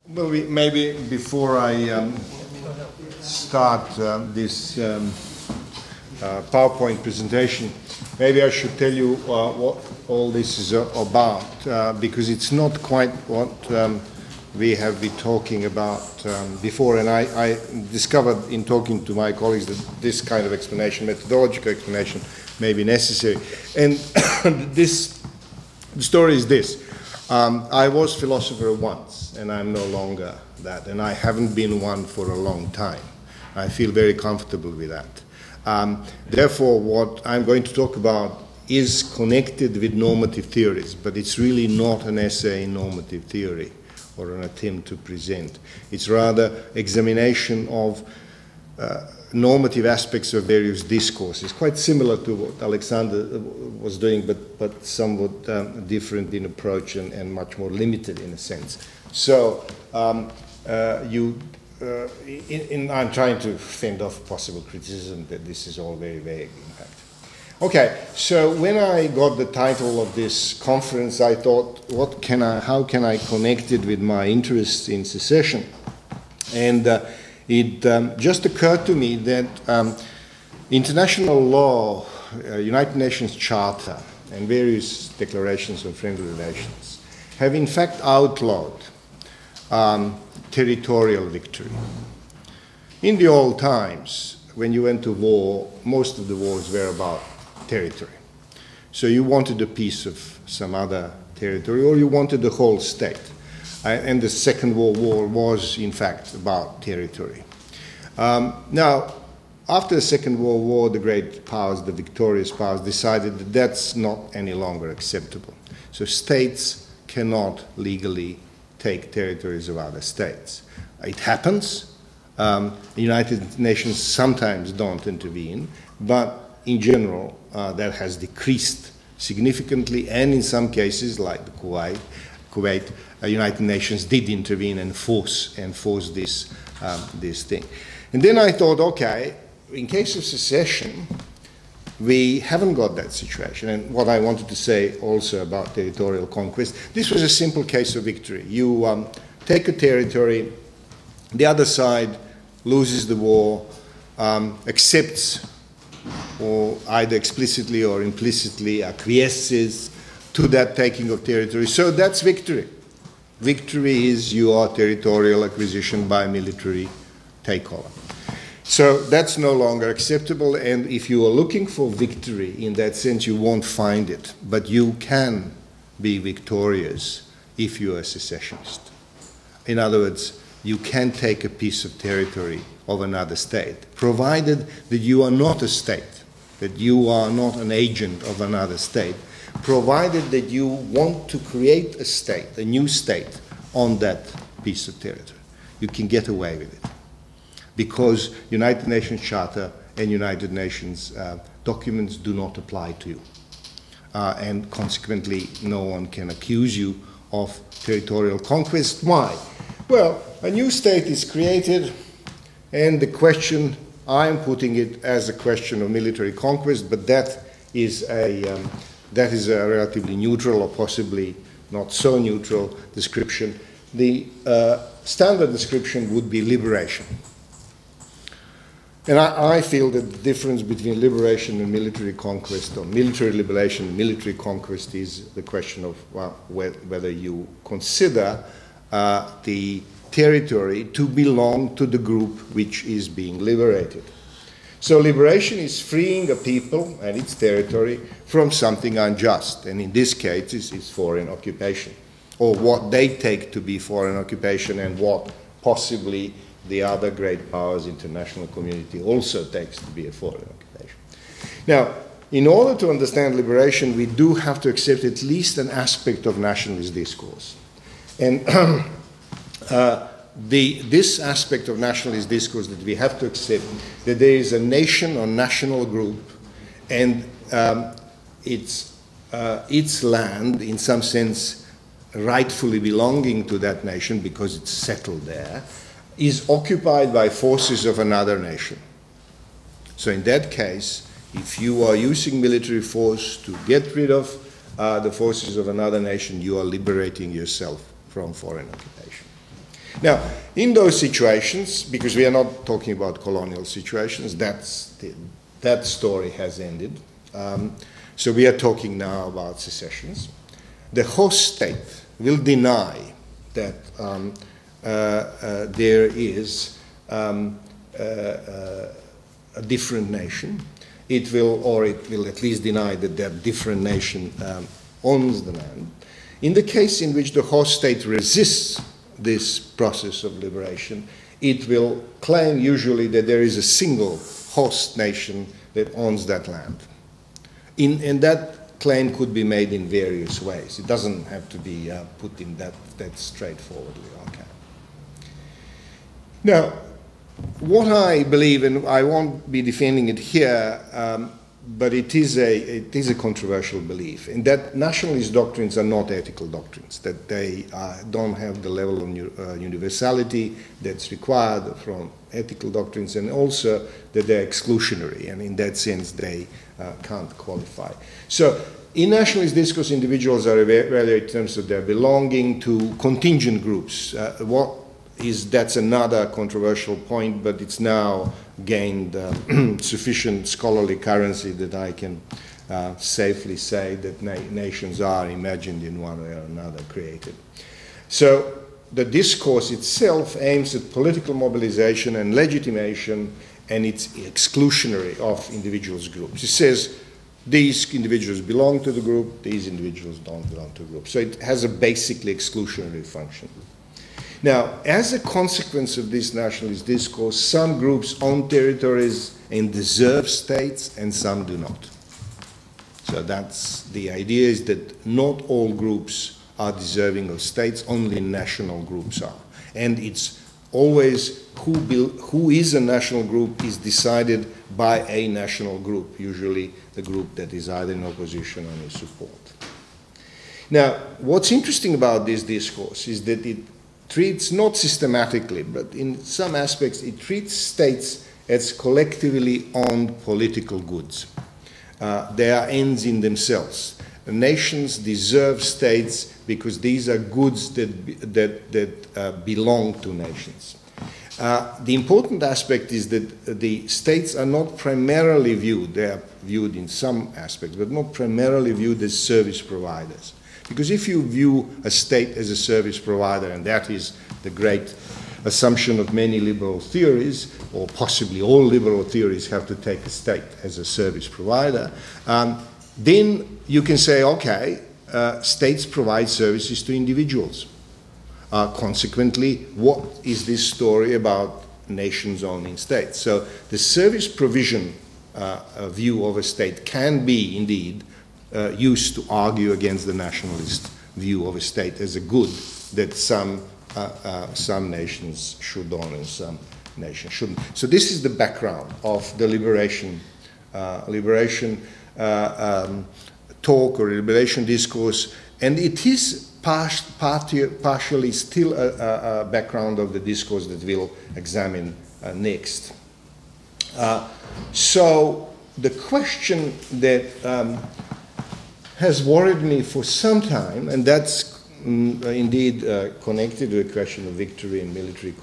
Well, maybe before I start this PowerPoint presentation, maybe I should tell you what all this is about, because it's not quite what we have been talking about before, and I discovered in talking to my colleagues that this kind of explanation, methodological explanation, may be necessary. And the story is this. I was philosopher once, and I'm no longer that, and I haven't been one for a long time. I feel very comfortable with that. Therefore, what I'm going to talk about is connected with normative theories, but it's really not an essay in normative theory or an attempt to present. It's rather examination of normative aspects of various discourses, quite similar to what Aleksandar was doing, but somewhat different in approach and much more limited in a sense. So I'm trying to fend off possible criticism that this is all very vague, in fact. Okay, so when I got the title of this conference, I thought, how can I connect it with my interest in secession? And it just occurred to me that international law, United Nations Charter, and various declarations on friendly relations have in fact outlawed territorial victory. In the old times, when you went to war, most of the wars were about territory. So you wanted a piece of some other territory, or you wanted the whole state. And the Second World War was, in fact, about territory. Now, after the Second World War, the great powers, the victorious powers, decided that that's not any longer acceptable. So states cannot legally take territories of other states. It happens. The United Nations sometimes don't intervene, but in general, that has decreased significantly, and in some cases, like the Kuwait, United Nations did intervene and force this thing. And then I thought, okay, in case of secession, we haven't got that situation. And what I wanted to say also about territorial conquest, this was a simple case of victory. You take a territory, the other side loses the war, accepts, or either explicitly or implicitly acquiesces to that taking of territory. So that's victory. Victory is your territorial acquisition by military takeover. So that's no longer acceptable, and if you are looking for victory in that sense, you won't find it. But you can be victorious if you are a secessionist. In other words, you can take a piece of territory of another state, provided that you are not a state, that you are not an agent of another state, provided that you want to create a state, a new state, on that piece of territory. You can get away with it, because United Nations Charter and United Nations documents do not apply to you. And consequently, no one can accuse you of territorial conquest. Why? Well, a new state is created, and the question, I'm putting it as a question of military conquest, but that is a relatively neutral, or possibly not so neutral, description. The standard description would be liberation. And I feel that the difference between liberation and military conquest, or military liberation and military conquest, is the question of whether you consider the territory to belong to the group which is being liberated. So liberation is freeing a people and its territory from something unjust, and in this case it's foreign occupation, or what they take to be foreign occupation, and what possibly the other great powers, international community, also takes to be a foreign occupation. Now, in order to understand liberation, we do have to accept at least an aspect of nationalist discourse. And this aspect of nationalist discourse that we have to accept, that there is a nation or national group, and its land, in some sense, rightfully belonging to that nation because it's settled there, is occupied by forces of another nation. So in that case, if you are using military force to get rid of the forces of another nation, you are liberating yourself from foreign occupation. Now, in those situations, because we are not talking about colonial situations, that story has ended. So we are talking now about secessions. The host state will deny that there is a different nation. It will at least deny that that different nation owns the land. In the case in which the host state resists this process of liberation, it will claim usually that there is a single host nation that owns that land. And that claim could be made in various ways. It doesn't have to be put in that straightforwardly. Okay. Now, what I believe, and I won't be defending it here, but it is a controversial belief, in that nationalist doctrines are not ethical doctrines, that they don't have the level of universality that's required from ethical doctrines, and also that they're exclusionary, and in that sense they can't qualify. So in nationalist discourse, individuals are evaluated in terms of their belonging to contingent groups. That's another controversial point, but it's now gained sufficient scholarly currency that I can safely say that nations are imagined in one way or another, created. So the discourse itself aims at political mobilization and legitimation, and it's exclusionary of individuals' groups. It says these individuals belong to the group, these individuals don't belong to the group. So it has a basically exclusionary function. Now, as a consequence of this nationalist discourse, some groups own territories and deserve states, and some do not. So that's the idea, is that not all groups are deserving of states, only national groups are. And it's always who is a national group is decided by a national group, usually the group that is either in opposition or in support. Now, what's interesting about this discourse is that it treats, not systematically, but in some aspects, it treats states as collectively owned political goods. They are ends in themselves. Nations deserve states because these are goods that belong to nations. The important aspect is that the states are not primarily viewed, they are viewed in some aspects, but not primarily viewed as service providers. Because if you view a state as a service provider, and that is the great assumption of many liberal theories, or possibly all liberal theories have to take a state as a service provider, then you can say, okay, states provide services to individuals. Consequently, what is this story about nations owning states? So the service provision view of a state can be indeed used to argue against the nationalist view of a state as a good that some nations should own and some nations shouldn't. So this is the background of the liberation talk or liberation discourse, and it is partially still a background of the discourse that we'll examine next. So the question that has worried me for some time, and that's indeed connected to the question of victory and military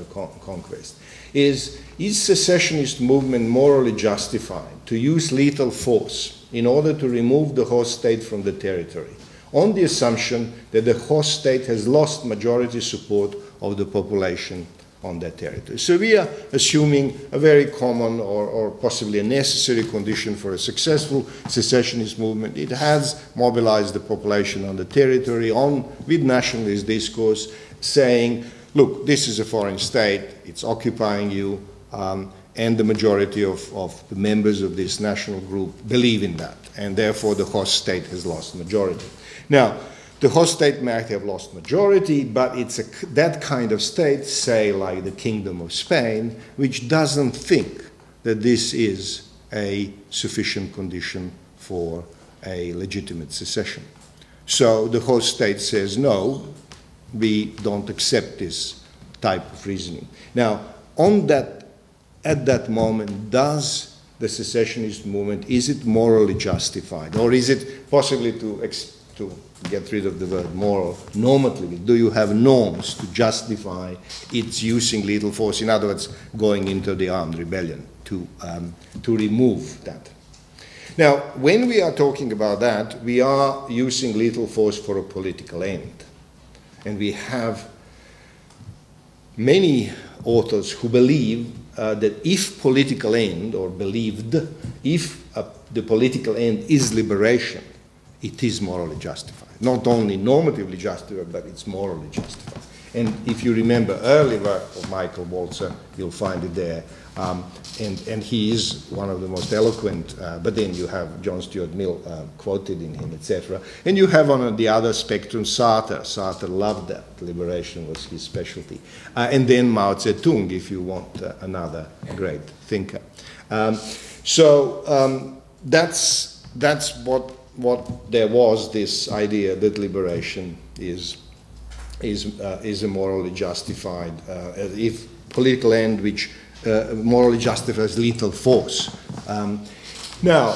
conquest, is secessionist movement morally justified to use lethal force in order to remove the host state from the territory, on the assumption that the host state has lost majority support of the population on that territory. So we are assuming a very common or possibly a necessary condition for a successful secessionist movement. It has mobilized the population on the territory with nationalist discourse, saying, look, this is a foreign state, it's occupying you, and the majority of the members of this national group believe in that, and therefore the host state has lost majority. Now, the host state might have lost majority, but it's that kind of state, say like the Kingdom of Spain, which doesn't think that this is a sufficient condition for a legitimate secession. So the host state says, no, we don't accept this type of reasoning. Now, at that moment, does the secessionist movement, is it morally justified? Or is it possibly, to to get rid of the word moral, normatively? Do you have norms to justify its using lethal force? In other words, going into the armed rebellion to remove that. Now, when we are talking about that, we are using lethal force for a political end. And we have many authors who believe that if political end, or believed, if the political end is liberation, it is morally justified. Not only normatively justified, but it's morally justified. And if you remember early work of Michael Walzer, you'll find it there. And he is one of the most eloquent, but then you have John Stuart Mill quoted in him, etc. And you have on the other spectrum Sartre. Sartre loved that. Liberation was his specialty. And then Mao Zedong, if you want another great thinker. That's what there was, this idea that liberation is a morally justified, if political end which morally justifies lethal force. Now,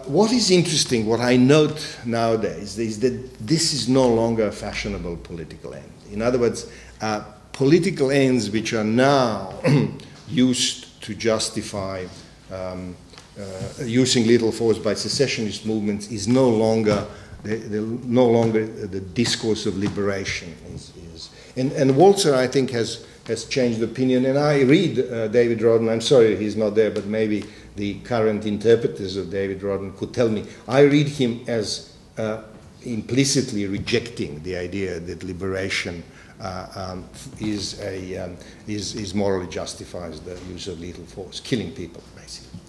what is interesting, what I note nowadays, is that this is no longer a fashionable political end. In other words, political ends which are now used to justify using lethal force by secessionist movements is no longer the discourse of liberation. And Walzer, I think, has changed opinion. And I read David Rodden. I'm sorry he's not there, but maybe the current interpreters of David Rodden could tell me. I read him as implicitly rejecting the idea that liberation is morally justifies the use of lethal force, killing people, basically.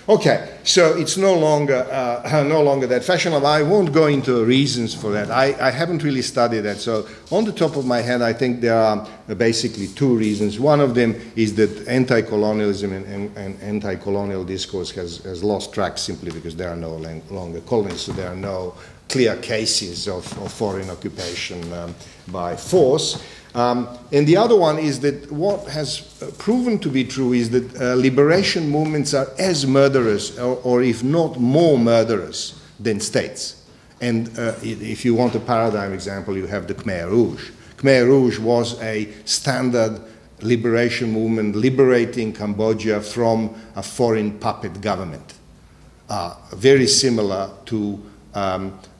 Okay, so it's no longer that fashionable. I won't go into reasons for that. I haven't really studied that. So on the top of my head, I think there are basically two reasons. One of them is that anti-colonialism and anti-colonial discourse has lost track simply because there are no longer colonies, so there are no clear cases of foreign occupation by force. And the other one is that what has proven to be true is that liberation movements are as murderous, or if not more murderous, than states. And if you want a paradigm example, you have the Khmer Rouge. Khmer Rouge was a standard liberation movement liberating Cambodia from a foreign puppet government, very similar to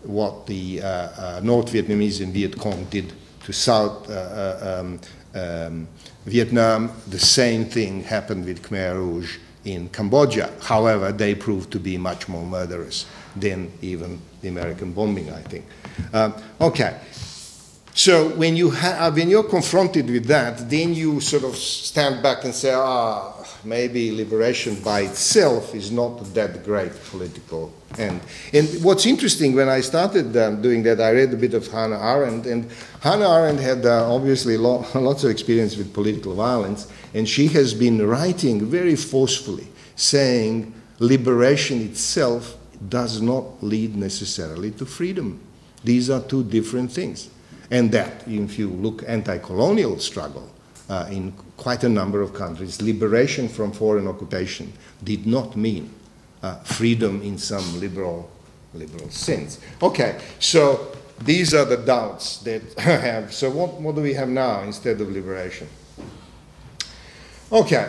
what the North Vietnamese and Viet Cong did to South Vietnam. The same thing happened with Khmer Rouge in Cambodia. However, they proved to be much more murderous than even the American bombing, I think. Okay, so when you're confronted with that, then you sort of stand back and say, maybe liberation by itself is not that great political end. And what's interesting, when I started doing that, I read a bit of Hannah Arendt, and Hannah Arendt had obviously lots of experience with political violence, and she has been writing very forcefully, saying liberation itself does not lead necessarily to freedom. These are two different things. And that, if you look anti-colonial struggle, in quite a number of countries, liberation from foreign occupation did not mean freedom in some liberal sense. Okay, so these are the doubts that I have. So what do we have now instead of liberation? Okay,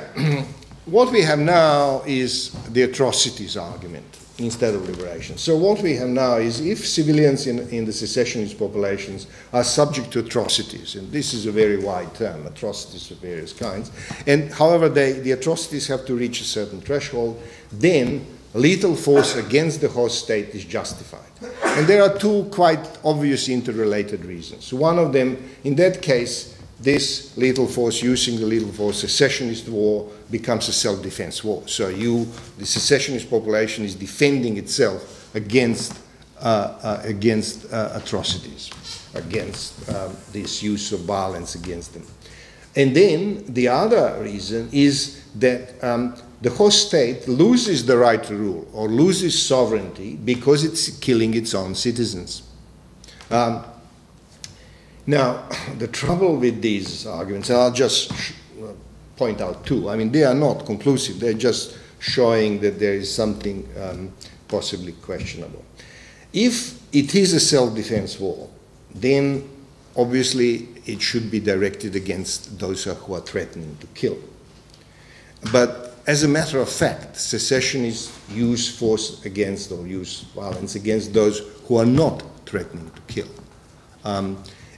what we have now is the atrocities argument instead of liberation. So what we have now is, if civilians in the secessionist populations are subject to atrocities, and this is a very wide term, atrocities of various kinds, and however the atrocities have to reach a certain threshold, then lethal force against the host state is justified. And there are two quite obvious interrelated reasons. One of them, in that case, this lethal force, using the lethal force, secessionist war becomes a self-defense war. So the secessionist population is defending itself against atrocities, against this use of violence against them. And then the other reason is that the host state loses the right to rule or loses sovereignty because it's killing its own citizens. Now, the trouble with these arguments, and I'll just point out two. I mean, they are not conclusive. They're just showing that there is something possibly questionable. If it is a self-defense war, then obviously it should be directed against those who are threatening to kill. But as a matter of fact, secessionists use force against or use violence against those who are not threatening to kill.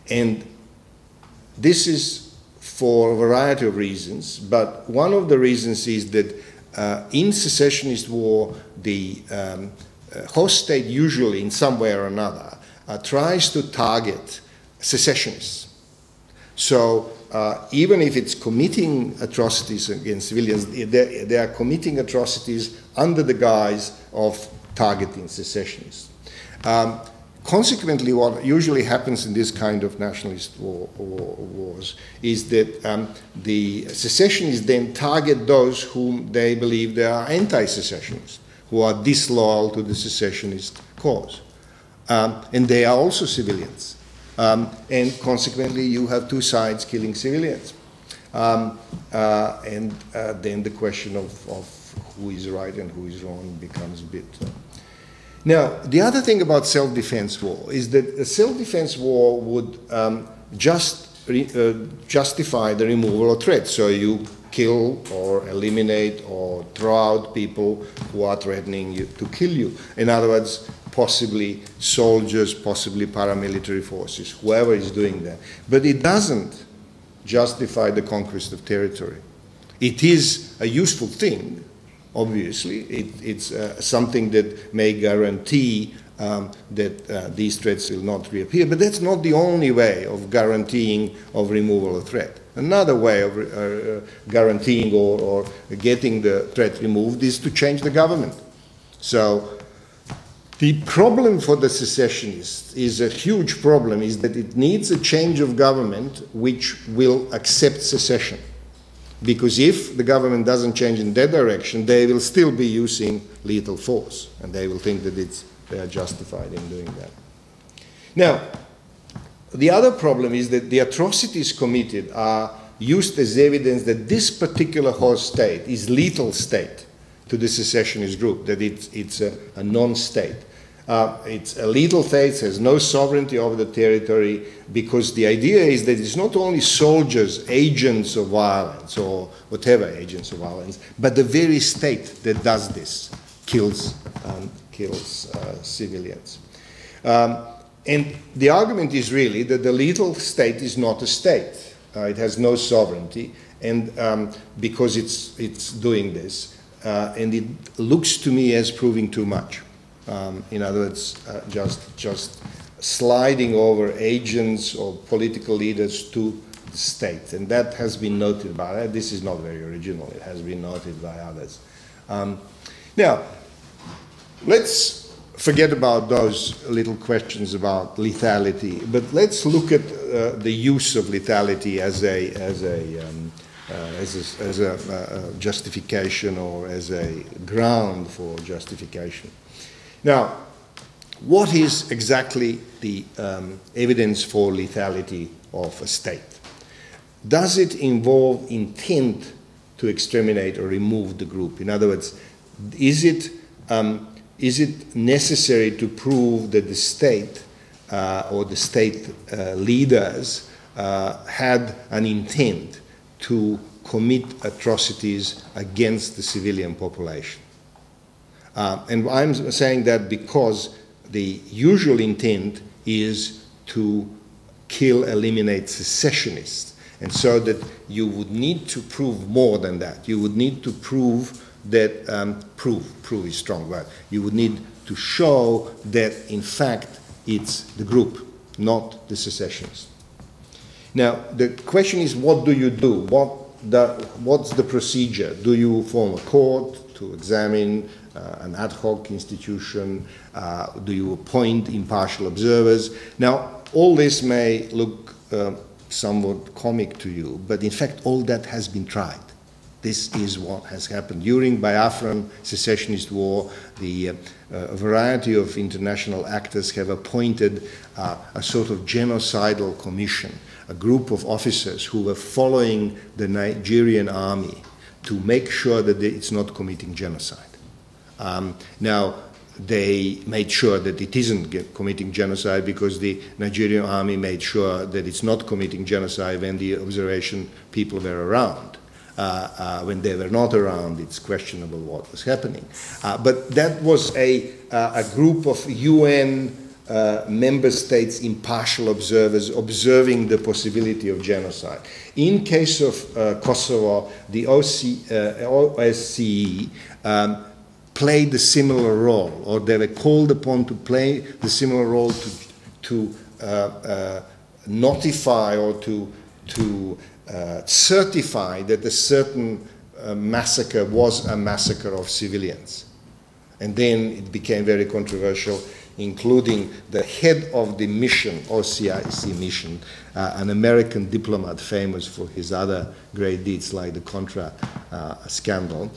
And this is for a variety of reasons, but one of the reasons is that in secessionist war, the host state usually, in some way or another, tries to target secessionists. So even if it's committing atrocities against civilians, they are committing atrocities under the guise of targeting secessionists. Consequently, what usually happens in this kind of nationalist wars is that the secessionists then target those whom they believe they are anti-secessionists, who are disloyal to the secessionist cause. And they are also civilians. And consequently, you have two sides killing civilians. And then the question of who is right and who is wrong becomes a bit... Now, the other thing about self-defense war is that a self-defense war would justify the removal of threats. So you kill or eliminate or throw out people who are threatening you to kill you. In other words, possibly soldiers, possibly paramilitary forces, whoever is doing that. But it doesn't justify the conquest of territory. It is a useful thing. Obviously, it's something that may guarantee that these threats will not reappear, but that's not the only way of guaranteeing of removal of threat. Another way of guaranteeing or getting the threat removed is to change the government. So the problem for the secessionists is a huge problem, is that it needs a change of government which will accept secession. Because if the government doesn't change in that direction, they will still be using lethal force, and they will think that they are justified in doing that. Now, the other problem is that the atrocities committed are used as evidence that this particular host state is lethal state to the secessionist group, that it's a non-state. It's a lethal state, has no sovereignty over the territory, because the idea is that it's not only soldiers, agents of violence, or whatever agents of violence, but the very state that does this kills civilians. And the argument is really that the lethal state is not a state. It has no sovereignty, and because it's doing this, and it looks to me as proving too much. In other words, just sliding over agents or political leaders to the state. And that has been noted by, this is not very original, it has been noted by others. Now, let's forget about those little questions about lethality, but let's look at the use of lethality as a justification or as a ground for justification. Now, what is exactly the evidence for lethality of a state? Does it involve intent to exterminate or remove the group? In other words, is it necessary to prove that the state or the state leaders had an intent to commit atrocities against the civilian population? And I'm saying that because the usual intent is to kill, eliminate secessionists. And so that you would need to prove more than that. You would need to prove that, prove is strong, but you would need to show that, in fact, it's the group, not the secessionists. Now, the question is, what do you do? What's the procedure? Do you form a court to examine an ad hoc institution? Do you appoint impartial observers? Now, all this may look somewhat comic to you, but in fact, all that has been tried. This is what has happened. During Biafran secessionist war, a variety of international actors have appointed a sort of genocidal commission, a group of officers who were following the Nigerian army to make sure that it's not committing genocide. Now, they made sure that it isn't committing genocide, because the Nigerian army made sure that it's not committing genocide when the observation people were around. When they were not around, it's questionable what was happening. But that was a group of UN member states, impartial observers, observing the possibility of genocide. In case of Kosovo, the OSCE played a similar role, or they were called upon to play the similar role to notify or to certify that a certain massacre was a massacre of civilians. And then it became very controversial, including the head of the mission, OSCE mission, an American diplomat famous for his other great deeds like the Contra scandal,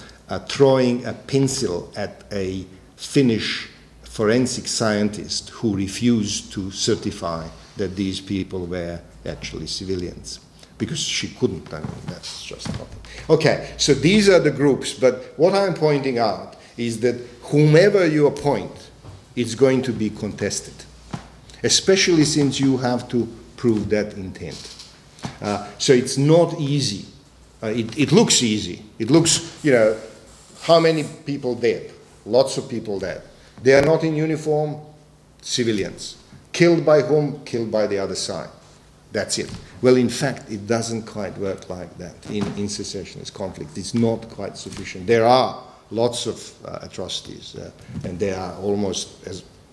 throwing a pencil at a Finnish forensic scientist who refused to certify that these people were actually civilians, because she couldn't. I mean, that's just nothing. Okay, so these are the groups, but what I'm pointing out is that whomever you appoint, it's going to be contested, especially since you have to prove that intent. So it's not easy. It looks easy. It looks, how many people dead? Lots of people dead. They are not in uniform, civilians. Killed by whom? Killed by the other side. That's it. Well, in fact, it doesn't quite work like that in secessionist conflict. It's not quite sufficient. There are lots of atrocities, and they are almost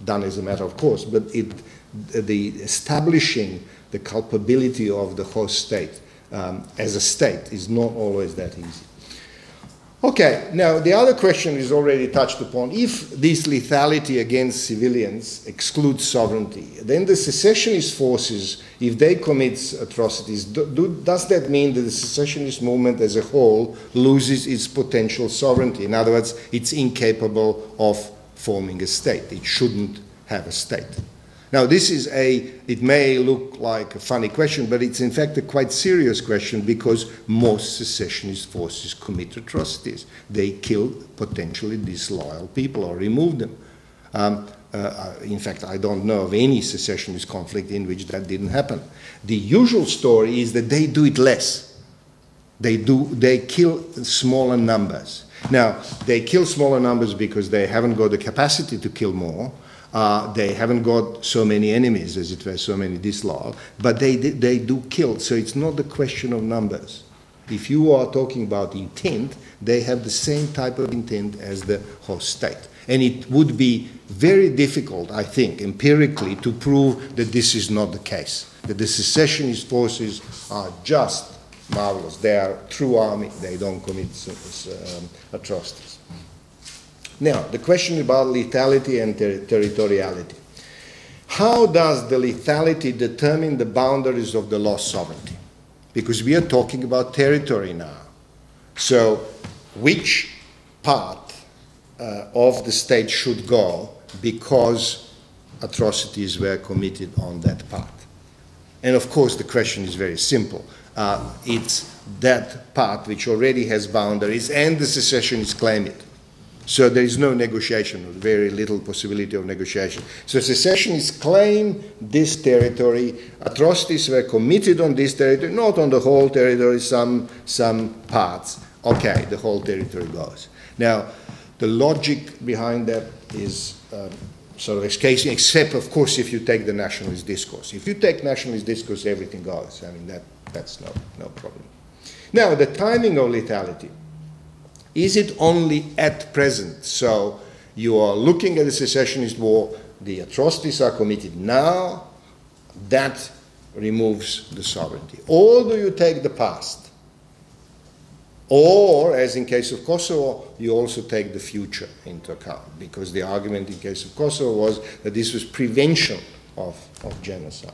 done as a matter of course, but the establishing the culpability of the host state as a state is not always that easy. Okay, now the other question is already touched upon. If this lethality against civilians excludes sovereignty, then the secessionist forces, if they commit atrocities, does that mean that the secessionist movement as a whole loses its potential sovereignty? In other words, it's incapable of forming a state. It shouldn't have a state. Now, this is it may look like a funny question, but it's in fact a quite serious question, because most secessionist forces commit atrocities. They kill potentially disloyal people or remove them. In fact, I don't know of any secessionist conflict in which that didn't happen. The usual story is that they do it less. They kill smaller numbers. Now, they kill smaller numbers because they haven't got the capacity to kill more. They haven't got so many enemies, as it were, so many disloyal, but they do kill. So it's not the question of numbers. If you are talking about intent, they have the same type of intent as the host state. And it would be very difficult, I think, empirically, to prove that this is not the case, that the secessionist forces are just marvelous. They are true army. They don't commit atrocities. Now, the question about lethality and territoriality. How does the lethality determine the boundaries of the lost sovereignty? Because we are talking about territory now. So, which part of the state should go because atrocities were committed on that part? And of course, the question is very simple. It's that part which already has boundaries, and the secessionists claim it. So there is no negotiation, or very little possibility of negotiation. So secessionists claim this territory. Atrocities were committed on this territory, not on the whole territory, some parts. Okay, the whole territory goes. Now, the logic behind that is sort of escaping, except, of course, if you take the nationalist discourse. If you take nationalist discourse, everything goes. I mean, that's no problem. Now, the timing of lethality. Is it only at present? So you are looking at the secessionist war, the atrocities are committed now, that removes the sovereignty. Or do you take the past? Or, as in case of Kosovo, you also take the future into account, because the argument in case of Kosovo was that this was prevention of genocide.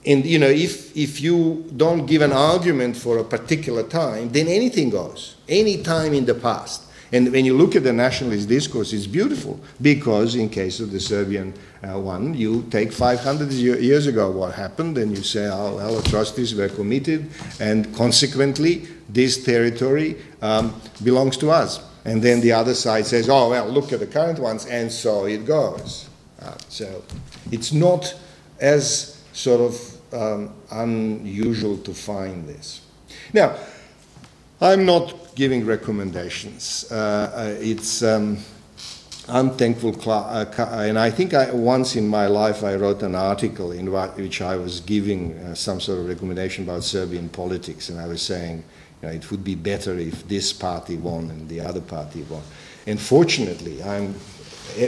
And if you don't give an argument for a particular time, then anything goes, any time in the past. And when you look at the nationalist discourse, it's beautiful, because in case of the Serbian one, you take 500 years ago what happened, and you say, oh, well, atrocities were committed, and consequently, this territory belongs to us. And then the other side says, oh, well, look at the current ones, and so it goes. So it's not as sort of unusual to find this. Now, I'm not giving recommendations. It's unthankful, and I think once in my life I wrote an article in which I was giving some sort of recommendation about Serbian politics, and I was saying, you know, it would be better if this party won and the other party won. And fortunately, I'm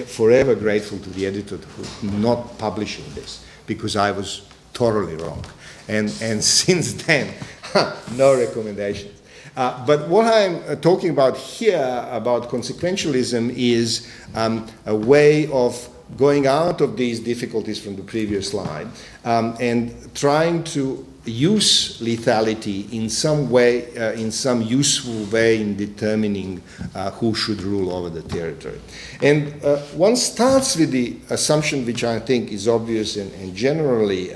forever grateful to the editor for not publishing this, because I was thoroughly wrong. And since then, no recommendations. But what I'm talking about here, about consequentialism, is a way of going out of these difficulties from the previous slide and trying to use lethality in some way, in some useful way in determining who should rule over the territory. And one starts with the assumption, which I think is obvious and generally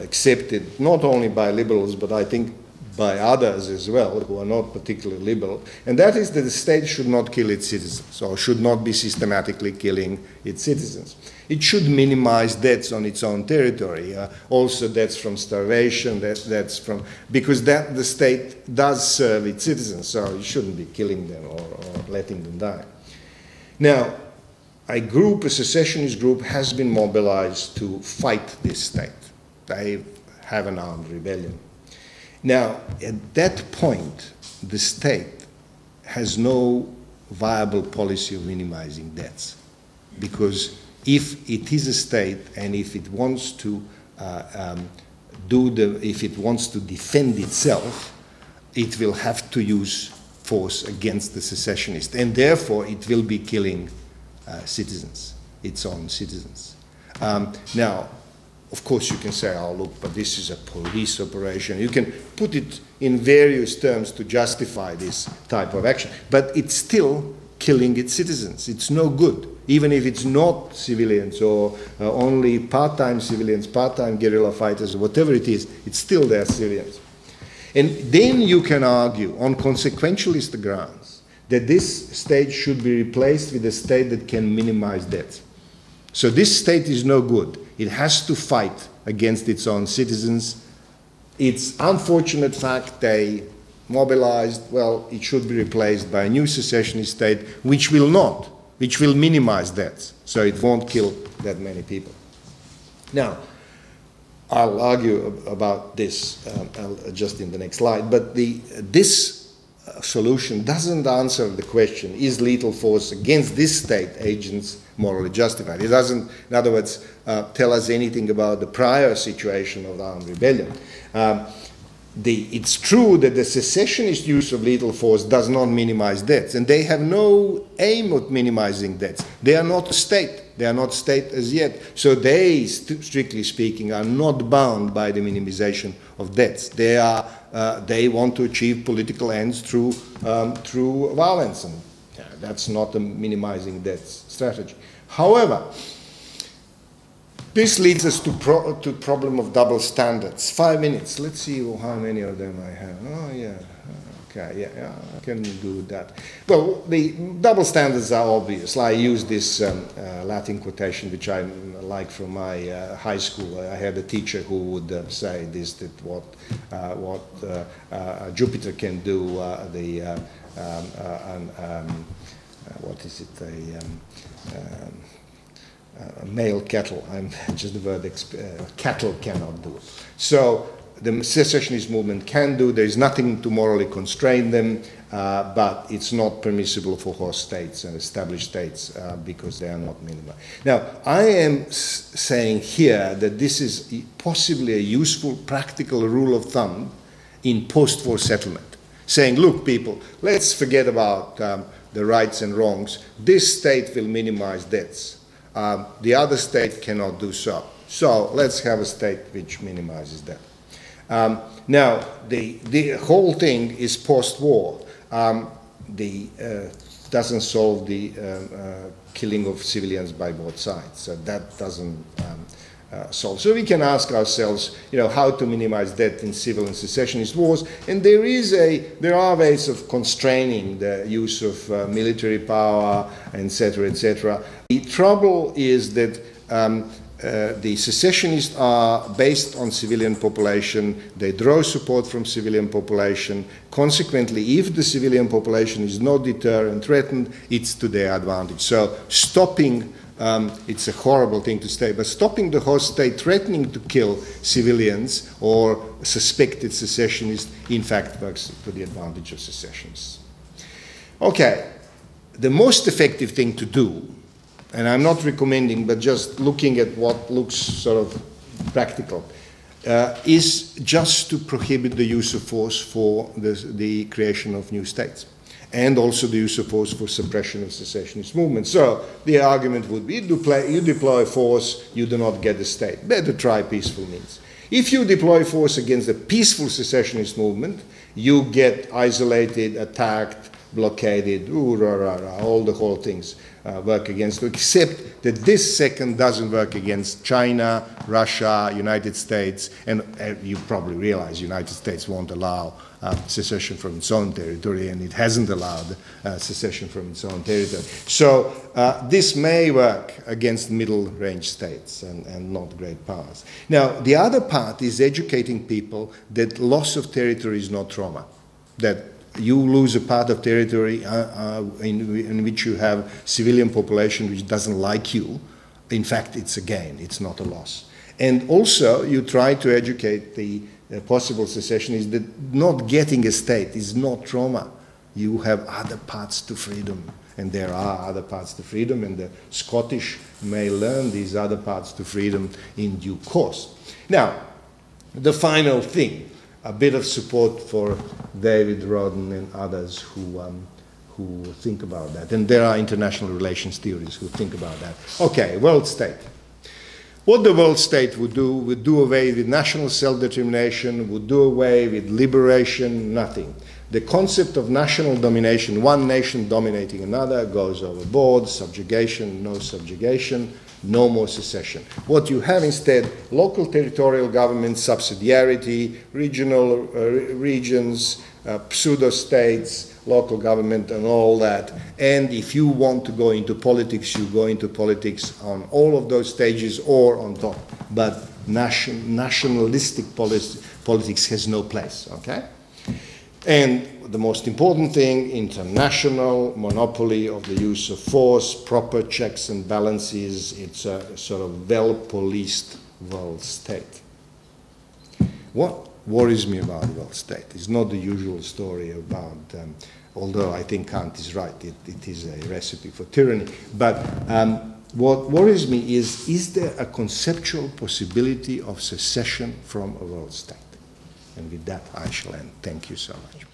accepted, not only by liberals, but I think by others as well, who are not particularly liberal, and that is that the state should not kill its citizens, or should not be systematically killing its citizens. It should minimize deaths on its own territory, also deaths from starvation, deaths from, because the state does serve its citizens, so it shouldn't be killing them or letting them die. Now, a secessionist group has been mobilized to fight this state. They have an armed rebellion. Now, at that point, the state has no viable policy of minimizing deaths, because if it is a state and if it wants to if it wants to defend itself, it will have to use force against the secessionists, and therefore it will be killing citizens, its own citizens. Now, of course, you can say, oh, look, but this is a police operation. You can put it in various terms to justify this type of action. But it's still killing its citizens. It's no good. Even if it's not civilians or only part-time civilians, part-time guerrilla fighters, or whatever it is, it's still their civilians. And then you can argue on consequentialist grounds that this state should be replaced with a state that can minimize deaths. So this state is no good. It has to fight against its own citizens. It's unfortunate fact they mobilized, well, it should be replaced by a new secessionist state, which will not, which will minimize deaths, so it won't kill that many people. Now, I'll argue about this just in the next slide, but this solution doesn't answer the question, is lethal force against this state agents morally justified? It doesn't, in other words, tell us anything about the prior situation of the armed rebellion. It's true that the secessionist use of lethal force does not minimize deaths, and they have no aim at minimizing deaths. They are not a state. They are not state as yet. So they, strictly speaking, are not bound by the minimization of deaths. They want to achieve political ends through violence, and that's not a minimizing deaths strategy. However, this leads us to problem of double standards. 5 minutes. Let's see how many of them I have. Oh, yeah. Okay, yeah, I can do that. Well, the double standards are obvious. I use this Latin quotation, which I like from my high school. I had a teacher who would say this, that what Jupiter can do, what is it, a male cattle, I'm just the word, cattle cannot do it. So the secessionist movement can do, there is nothing to morally constrain them, but it's not permissible for host states and established states because they are not minimized. Now, I am saying here that this is possibly a useful practical rule of thumb in post-war settlement, saying, look, people, let's forget about the rights and wrongs. This state will minimize deaths. The other state cannot do so. So let's have a state which minimizes that. Now, the whole thing is post-war. Doesn't solve the killing of civilians by both sides. So that doesn't solved. So we can ask ourselves, how to minimize death in civil and secessionist wars, and there are ways of constraining the use of military power, etc., etc. The trouble is that the secessionists are based on civilian population. They draw support from civilian population. Consequently, if the civilian population is not deterred and threatened, it's to their advantage. So stopping, it's a horrible thing to say, but stopping the host state threatening to kill civilians or suspected secessionists, in fact, works to the advantage of secessionists. Okay, the most effective thing to do, and I'm not recommending, but just looking at what looks sort of practical, is just to prohibit the use of force for the creation of new states, and also the use of force for suppression of secessionist movements. So the argument would be, you deploy force, you do not get a state. Better try peaceful means. If you deploy force against a peaceful secessionist movement, you get isolated, attacked, blockaded, all the whole things work against you, except that this second doesn't work against China, Russia, United States, and you probably realize United States won't allow secession from its own territory, and it hasn't allowed secession from its own territory. So this may work against middle-range states and not great powers. Now, the other part is educating people that loss of territory is not trauma, that you lose a part of territory in which you have civilian population which doesn't like you. In fact, it's a gain, it's not a loss. And also, you try to educate the possible secessionists that not getting a state is not trauma. You have other paths to freedom, and there are other paths to freedom, and the Scottish may learn these other paths to freedom in due course. Now, the final thing, a bit of support for David Rodden and others who think about that. And there are international relations theorists who think about that. Okay, world state. What the world state would do away with national self-determination, would do away with liberation, nothing. The concept of national domination, one nation dominating another, goes overboard. Subjugation, no subjugation, no more secession. What you have instead, local territorial government, subsidiarity, regional regions, pseudo-states, local government and all that. And if you want to go into politics, you go into politics on all of those stages or on top. But nationalistic politics has no place, okay? And the most important thing, international monopoly of the use of force, proper checks and balances. It's a sort of well-policed world state. What worries me about world state is not the usual story about, although I think Kant is right, it is a recipe for tyranny, but what worries me is there a conceptual possibility of secession from a world state? And with that, I shall end. Thank you so much.